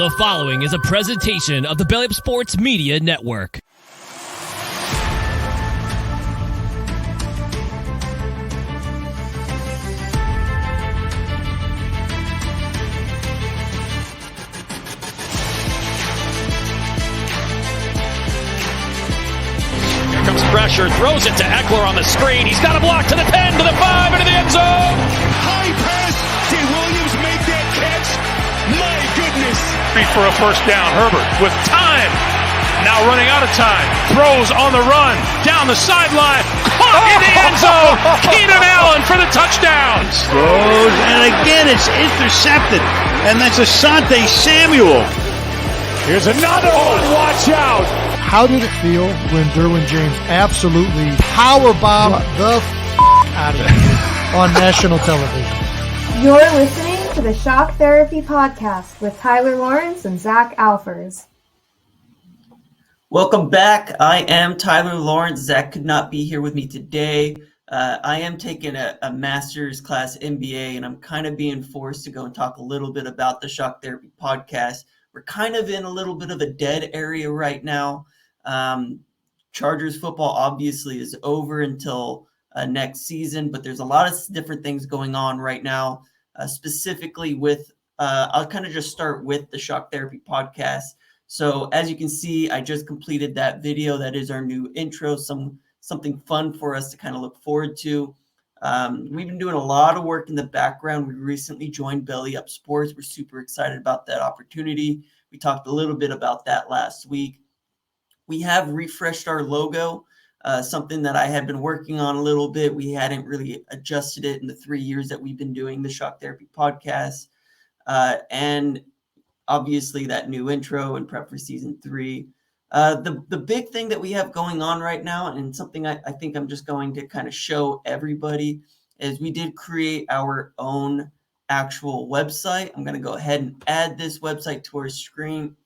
The following is a presentation of the Boltup Sports Media Network. Here comes pressure, throws it to Eckler on the screen. He's got a block to the 10, to the 5, into the end zone. High pass. Did Williams make that catch? My goodness. For a first down, Herbert with time. Now running out of time. Throws on the run. Down the sideline. Caught in the end zone. Keenan Allen for the touchdown. Throws, and again it's intercepted. And that's Asante Samuel. Here's another one. Watch out. How did it feel when Derwin James absolutely powerbombed the out of you on national television? You're listening to the Shock Therapy Podcast with Tyler Lawrence and Zach Alfers. Welcome back. I am Tyler Lawrence. Zach could not be here with me today. I am taking a master's class MBA, and I'm kind of being forced to go and talk a little bit about the Shock Therapy Podcast. We're kind of in a little bit of a dead area right now. Chargers football obviously is over until next season, but there's a lot of different things going on right now, specifically with, I'll kind of just start with the Shock Therapy Podcast. So as you can see, I just completed that video. That is our new intro, something fun for us to kind of look forward to. We've been doing a lot of work in the background. We recently joined Belly Up Sports. We're super excited about that opportunity. We talked a little bit about that last week. We have refreshed our logo, something that I had been working on a little bit. We hadn't really adjusted it in the 3 years that we've been doing the Shock Therapy Podcast. And obviously that new intro and prep for season 3. The big thing that we have going on right now, and something I think I'm just going to kind of show everybody, is we did create our own actual website. I'm going to go ahead and add this website to our stream.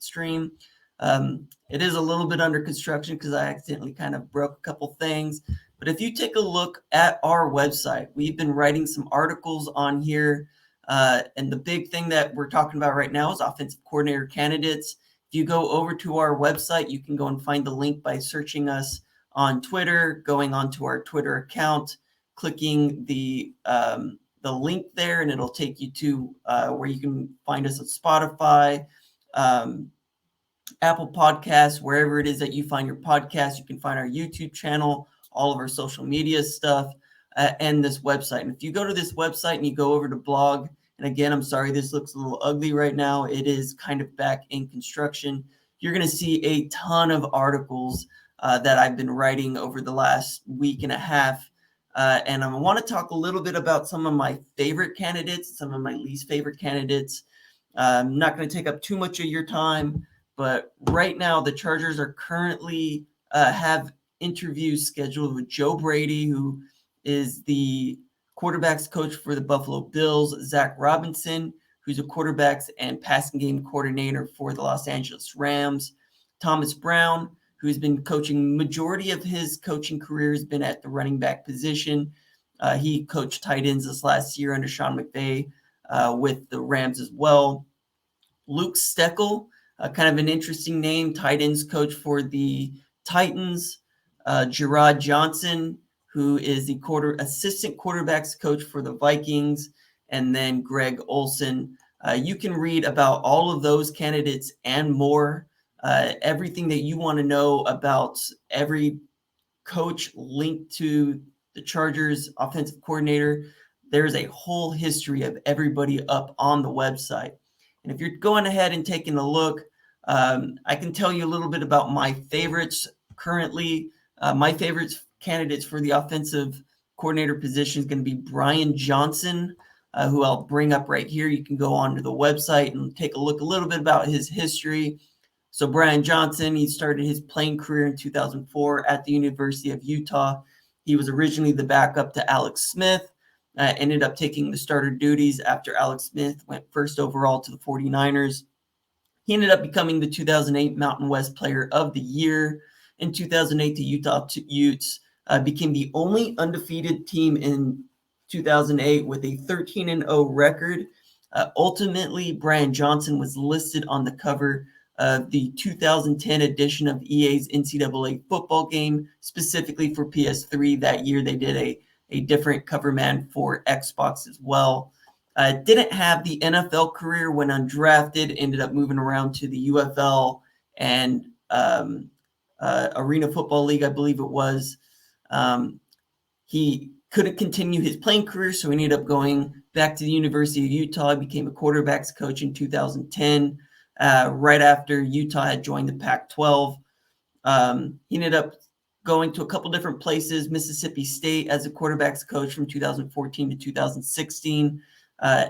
It is a little bit under construction because I accidentally kind of broke a couple things. But if you take a look at our website, we've been writing some articles on here. And the big thing that we're talking about right now is offensive coordinator candidates. If you go over to our website, you can go and find the link by searching us on Twitter, going onto our Twitter account, clicking the link there, and it'll take you to where you can find us on Spotify, Apple Podcasts, wherever it is that you find your podcast. You can find our YouTube channel, all of our social media stuff, and this website. And if you go to this website and you go over to blog, and again, I'm sorry, this looks a little ugly right now. It is kind of back in construction. You're going to see a ton of articles that I've been writing over the last week and a half. And I want to talk a little bit about some of my favorite candidates, some of my least favorite candidates. I'm not going to take up too much of your time, but right now the Chargers are currently have interviews scheduled with Joe Brady, who is the quarterbacks coach for the Buffalo Bills, Zach Robinson, who's a quarterbacks and passing game coordinator for the Los Angeles Rams, Thomas Brown, who's been coaching, majority of his coaching career has been at the running back position. He coached tight ends this last year under Sean McVay with the Rams as well. Luke Steckel, kind of an interesting name, tight ends coach for the Titans. Gerard Johnson, who is the assistant quarterbacks coach for the Vikings, and then Greg Olson. You can read about all of those candidates and more. Everything that you want to know about every coach linked to the Chargers offensive coordinator. There's a whole history of everybody up on the website. And if you're going ahead and taking a look, I can tell you a little bit about my favorites currently. My favorites candidates for the offensive coordinator position is going to be Brian Johnson, who I'll bring up right here. You can go onto the website and take a look a little bit about his history. So Brian Johnson, he started his playing career in 2004 at the University of Utah. He was originally the backup to Alex Smith, ended up taking the starter duties after Alex Smith went first overall to the 49ers. He ended up becoming the 2008 Mountain West Player of the Year. In 2008, the Utah Utes became the only undefeated team in 2008 with a 13-0 record. Ultimately, Brian Johnson was listed on the cover of the 2010 edition of EA's NCAA football game, specifically for PS3. That year, they did a different cover man for Xbox as well. Didn't have the NFL career, when undrafted, ended up moving around to the UFL and Arena Football League, I believe it was. He couldn't continue his playing career, so he ended up going back to the University of Utah. He became a quarterbacks coach in 2010, right after Utah had joined the Pac-12. He ended up going to a couple different places, Mississippi State as a quarterbacks coach from 2014 to 2016.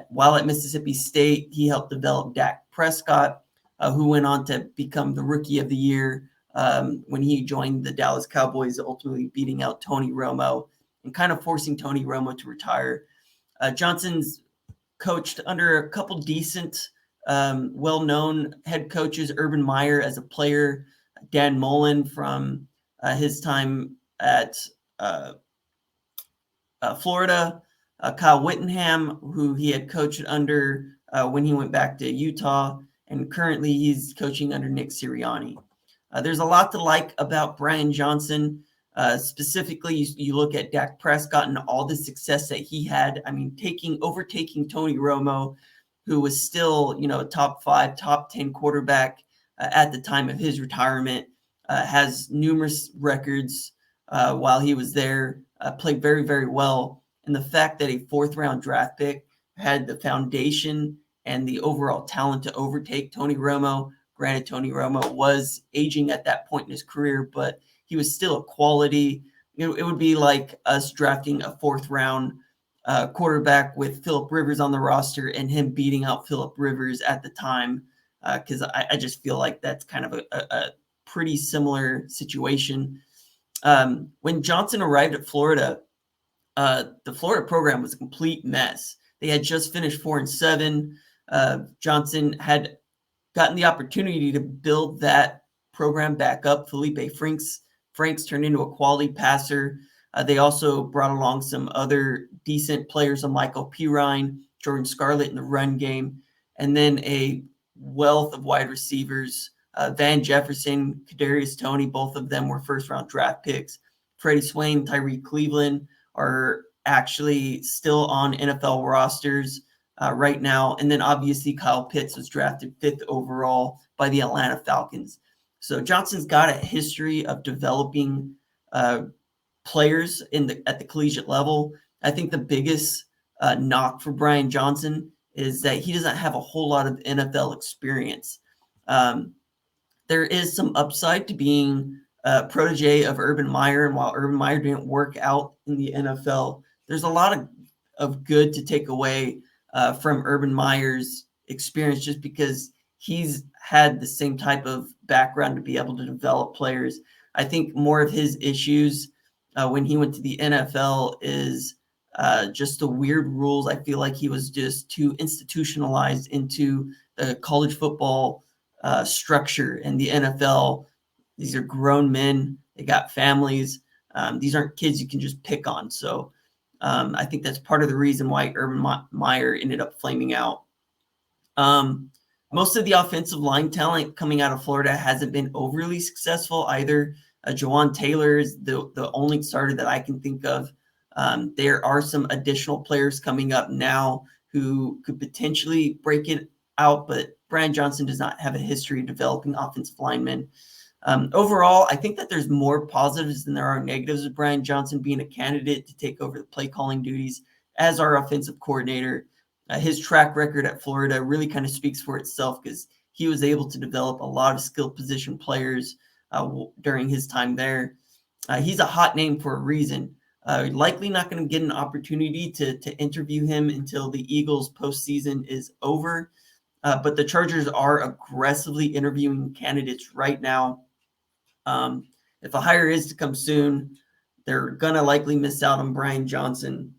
While at Mississippi State, he helped develop Dak Prescott, who went on to become the Rookie of the Year when he joined the Dallas Cowboys, ultimately beating out Tony Romo and kind of forcing Tony Romo to retire. Johnson's coached under a couple decent, well-known head coaches, Urban Meyer as a player, Dan Mullen from his time at Florida, Kyle Whittingham, who he had coached under when he went back to Utah, and currently he's coaching under Nick Sirianni. There's a lot to like about Brian Johnson. Specifically, you look at Dak Prescott and all the success that he had. I mean, overtaking Tony Romo, who was still, a top 5, top 10 quarterback at the time of his retirement, has numerous records while he was there, played very, very well. And the fact that a 4th-round draft pick had the foundation and the overall talent to overtake Tony Romo. Granted, Tony Romo was aging at that point in his career, but he was still a quality. It would be like us drafting a 4th-round quarterback with Phillip Rivers on the roster and him beating out Phillip Rivers at the time, because I just feel like that's kind of a pretty similar situation. When Johnson arrived at Florida, the Florida program was a complete mess. They had just finished 4-7. Johnson had gotten the opportunity to build that program back up. Felipe Franks turned into a quality passer. They also brought along some other decent players, like Michael Pirine, Jordan Scarlett in the run game, and then a wealth of wide receivers. Van Jefferson, Kadarius Toney, both of them were 1st-round draft picks. Freddie Swain, Tyreek Cleveland are actually still on NFL rosters right now. And then obviously Kyle Pitts was drafted 5th overall by the Atlanta Falcons. So Johnson's got a history of developing players at the collegiate level. I think the biggest knock for Brian Johnson is that he doesn't have a whole lot of NFL experience. There is some upside to being a protege of Urban Meyer, and while Urban Meyer didn't work out in the NFL, there's a lot of good to take away from Urban Meyer's experience, just because he's had the same type of background to be able to develop players. I think more of his issues when he went to the NFL is just the weird rules. I feel like he was just too institutionalized into the college football structure, and the NFL. These are grown men. They got families. These aren't kids you can just pick on. So I think that's part of the reason why Urban Meyer ended up flaming out. Most of the offensive line talent coming out of Florida hasn't been overly successful either. Jawan Taylor is the only starter that I can think of. There are some additional players coming up now who could potentially break it out, but Brian Johnson does not have a history of developing offensive linemen. Overall, I think that there's more positives than there are negatives of Brian Johnson being a candidate to take over the play calling duties as our offensive coordinator. His track record at Florida really kind of speaks for itself, because he was able to develop a lot of skill position players during his time there. He's a hot name for a reason. Likely not going to get an opportunity to interview him until the Eagles postseason is over. But the Chargers are aggressively interviewing candidates right now. If a hire is to come soon, they're going to likely miss out on Brian Johnson.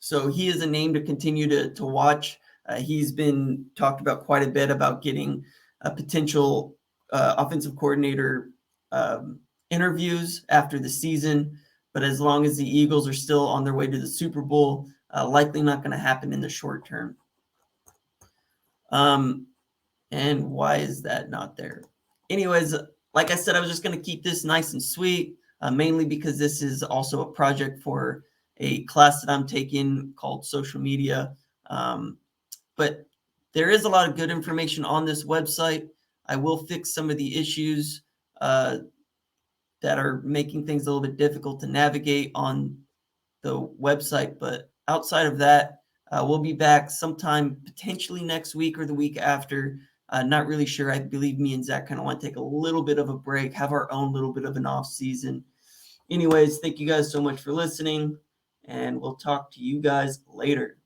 So he is a name to continue to watch. He's been talked about quite a bit about getting a potential offensive coordinator interviews after the season. But as long as the Eagles are still on their way to the Super Bowl, likely not going to happen in the short term. And why is that not there? Anyways, like I said, I was just going to keep this nice and sweet, mainly because this is also a project for a class that I'm taking called social media. But there is a lot of good information on this website. I will fix some of the issues that are making things a little bit difficult to navigate on the website. But outside of that, we'll be back sometime potentially next week or the week after. Not really sure. I believe me and Zach kind of want to take a little bit of a break, have our own little bit of an off season. Anyways, thank you guys so much for listening, and we'll talk to you guys later.